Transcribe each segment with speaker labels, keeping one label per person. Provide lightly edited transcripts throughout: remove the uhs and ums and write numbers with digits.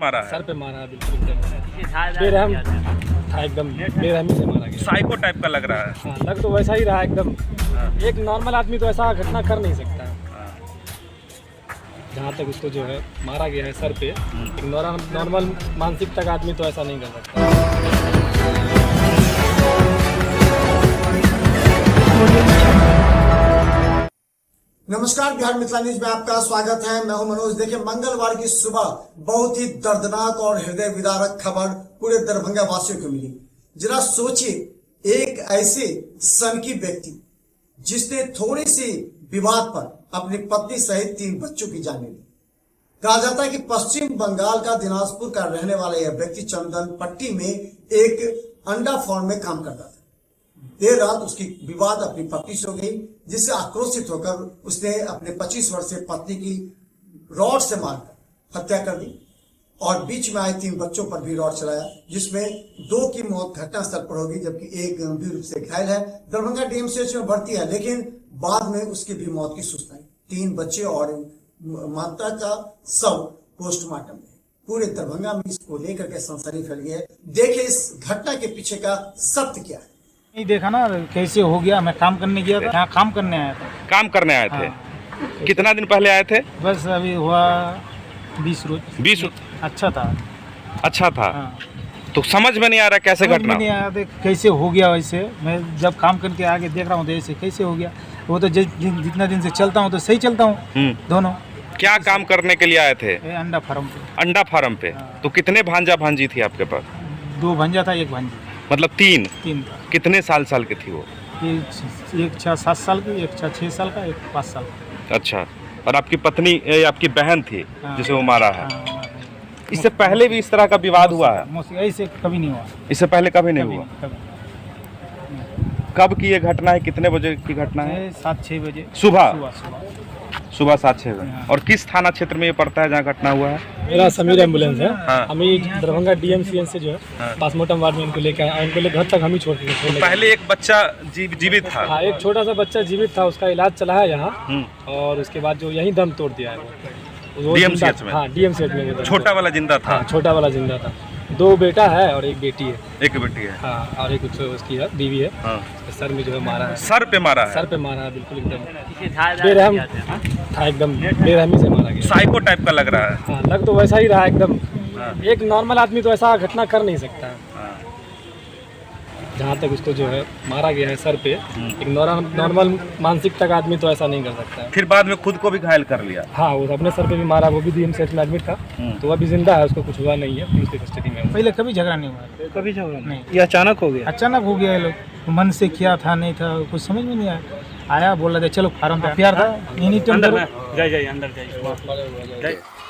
Speaker 1: मारा है?
Speaker 2: सर पे मारा है, बिल्कुल एकदम बेरहम था, एकदम बेरहमी से मारा गया।
Speaker 1: साइको टाइप का लग रहा है।
Speaker 2: हाँ, लग तो वैसा ही रहा एकदम। एक नॉर्मल आदमी तो ऐसा घटना कर नहीं सकता है। जहाँ तक उसको जो है मारा गया है सर पे, एक नॉर्मल मानसिक तक आदमी तो ऐसा नहीं कर सकता।
Speaker 3: नमस्कार, बिहार मिथिला न्यूज में आपका स्वागत है। मैं हूं मनोज। देखिए, मंगलवार की सुबह बहुत ही दर्दनाक और हृदय विदारक खबर पूरे दरभंगा वासियों को मिली। जरा सोचिए, एक ऐसे सनकी व्यक्ति जिसने थोड़ी सी विवाद पर अपनी पत्नी सहित 3 बच्चों की जान ली। कहा जाता है कि पश्चिम बंगाल का दिनाजपुर का रहने वाला यह व्यक्ति चंदन पट्टी में एक अंडा फार्म में काम करता था। देर रात उसकी विवाद अपनी पत्नी से हो गई, जिससे आक्रोशित होकर उसने अपने 25 वर्षीय पत्नी की रॉड से मारकर हत्या कर दी और बीच में आए 3 बच्चों पर भी रॉड चलाया, जिसमें 2 की मौत घटनास्थल पर होगी, जबकि एक गंभीर रूप से घायल है, दरभंगा डीएमसीएच में भर्ती है, लेकिन बाद में उसकी भी मौत की सूचना आई। 3 बच्चे और माता का शव पोस्टमार्टम में। पूरे दरभंगा में इसको लेकर के सनसनी फैल गई है। देखिए इस घटना के पीछे का सत्य क्या है।
Speaker 2: नहीं देखा ना कैसे हो गया। मैं काम करने गया था, यहाँ काम करने आया था।
Speaker 1: काम करने आए थे?
Speaker 2: हाँ।
Speaker 1: कितना दिन पहले आए थे?
Speaker 2: बस अभी हुआ 20 रोज।
Speaker 1: 20?
Speaker 2: अच्छा था।
Speaker 1: अच्छा था।
Speaker 2: हाँ।
Speaker 1: तो समझ में नहीं आ रहा कैसे
Speaker 2: समझ
Speaker 1: घटना?
Speaker 2: में नहीं आया था कैसे हो गया। वैसे मैं जब काम करके आगे देख रहा हूँ तो ऐसे कैसे हो गया। वो तो जितना दिन से चलता हूँ तो सही चलता हूँ दोनों।
Speaker 1: क्या काम करने के लिए आए थे?
Speaker 2: अंडा फार्म पे।
Speaker 1: अंडा फार्म पे?
Speaker 2: हाँ।
Speaker 1: तो कितने भांजा भांजी थी आपके पास?
Speaker 2: 2 भांजा था, 1 भांजी।
Speaker 1: मतलब 3?
Speaker 2: 3 था।
Speaker 1: कितने साल की थी वो?
Speaker 2: एक 6-7 साल की, एक 6 साल का, एक 5 साल का।
Speaker 1: अच्छा। और आपकी पत्नी आपकी बहन थी
Speaker 2: हाँ।
Speaker 1: जिसे वो मारा है?
Speaker 2: हाँ।
Speaker 1: इससे पहले भी इस तरह का विवाद हुआ है?
Speaker 2: ऐसे कभी नहीं हुआ।
Speaker 1: इससे पहले कभी नहीं हुआ? कब की ये घटना है? कितने बजे की घटना है?
Speaker 2: 7-6 बजे
Speaker 1: सुबह
Speaker 2: सुबह
Speaker 1: 7-6 बजे।
Speaker 2: हाँ।
Speaker 1: और किस थाना क्षेत्र में ये पड़ता है जहाँ घटना हुआ है?
Speaker 2: मेरा समीर एम्बुलेंस है।
Speaker 1: हाँ।
Speaker 2: हम ही दरभंगा डीएमसीएच से जो है
Speaker 1: हाँ।
Speaker 2: पासमोर्टम वार्ड में इनको लेकर आए। इनको घर तक हम ही छोड़ के
Speaker 1: पहले एक बच्चा जीवित था?
Speaker 2: हाँ, एक छोटा सा बच्चा जीवित था, उसका इलाज चला है यहाँ। और उसके बाद जो यहीं दम तोड़ दिया है वो
Speaker 1: डीएमसीएच में?
Speaker 2: हाँ, डीएमसीएच में।
Speaker 1: छोटा वाला जिंदा था?
Speaker 2: हाँ, छोटा वाला जिंदा था। 2 बेटा है और 1 बेटी है।
Speaker 1: एक बेटी है?
Speaker 2: हाँ, और एक उसकी है, बीवी है।
Speaker 1: हाँ।
Speaker 2: सर में जो है मारा है।
Speaker 1: सर पे मारा है?
Speaker 2: सर पे मारा है, बिल्कुल एकदम बेरहम था, एकदम बेरहमी से मारा गया।
Speaker 1: साइको टाइप का लग रहा है।
Speaker 2: हाँ, लग तो वैसा ही रहा एकदम।
Speaker 1: हाँ।
Speaker 2: एक नॉर्मल आदमी तो ऐसा घटना कर नहीं सकता है।
Speaker 1: हाँ।
Speaker 2: जहाँ तक उसको जो है मारा गया है सर पे, एक नॉर्मल मानसिक तक आदमी तो ऐसा नहीं कर सकता है।
Speaker 1: फिर बाद में खुद को भी घायल कर लिया?
Speaker 2: हाँ, वो अपने सर पे भी मारा। वो भी डीएमसीएच में एडमिट था, तो वो अभी जिंदा है, उसको कुछ हुआ नहीं है, पुलिस की कस्टडी में। पहले कभी झगड़ा नहीं हुआ। कभी झगड़ा नहीं। ये अचानक हो गया? अचानक हो गया। ये लोग मन से किया था, नहीं था, कुछ समझ में नहीं आया बोल रहे थे चलो फार्म पे प्यार था।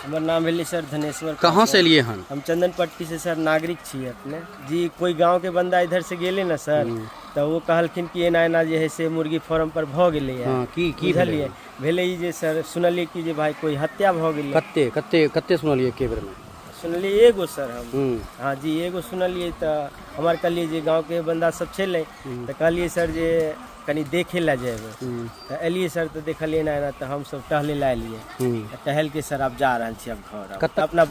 Speaker 4: हमार नाम है सर धनेश्वर।
Speaker 5: कहाँ से लिए हन?
Speaker 4: हम चंदन पट्टी से सर नागरिक छी अपने जी। कोई गांव के बंदा इधर से गेले ना सर, तो वो कहलखिन कि एना जे है से मुर्गी फार्म पर भ गेले है।
Speaker 5: हाँ, की
Speaker 4: बुझलिए भेले ई जे सर सुनलिए कि जे भाई कोई हत्या भ गेले।
Speaker 5: कत्ते सुनलिए के बेर में?
Speaker 4: सुनलिए एगो सर हम। हाँ जी, एगो सुनलिए। तो हमार कहलिए जे गांव के बंदा सब छे, तो कहलिए सर जे कनी देखे ला जाए। तो एलिए सर, तो देखलिए ना, तो हम सब टहले ला लिए। टहल के सर अब जा रहे छी अब घर। अपना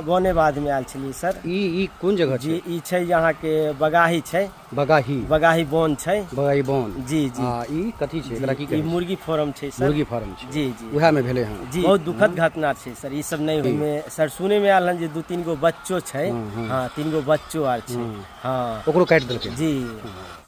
Speaker 4: बने बाद में आयल छलिए सर।
Speaker 5: ई कौन जगह
Speaker 4: जी? ई छै यहाँ के बगाही छै। बगाही बोन छै।
Speaker 5: बगाही बोन?
Speaker 4: जी जी।
Speaker 5: ई कथी छै? एकरा की
Speaker 4: ई मुर्गी फार्म छै सर।
Speaker 5: मुर्गी फार्म छै?
Speaker 4: जी जी।
Speaker 5: उहे में भेले हन
Speaker 4: जी। बहुत दुखद घटना छै सर। ई सब नहीं में सर सुने में आयल हन जे 2-3 गो बच्चो छै। हाँ, 3 गो बच्चो आर छै। हाँ,
Speaker 5: ओकरो काट देलकै?
Speaker 4: जी।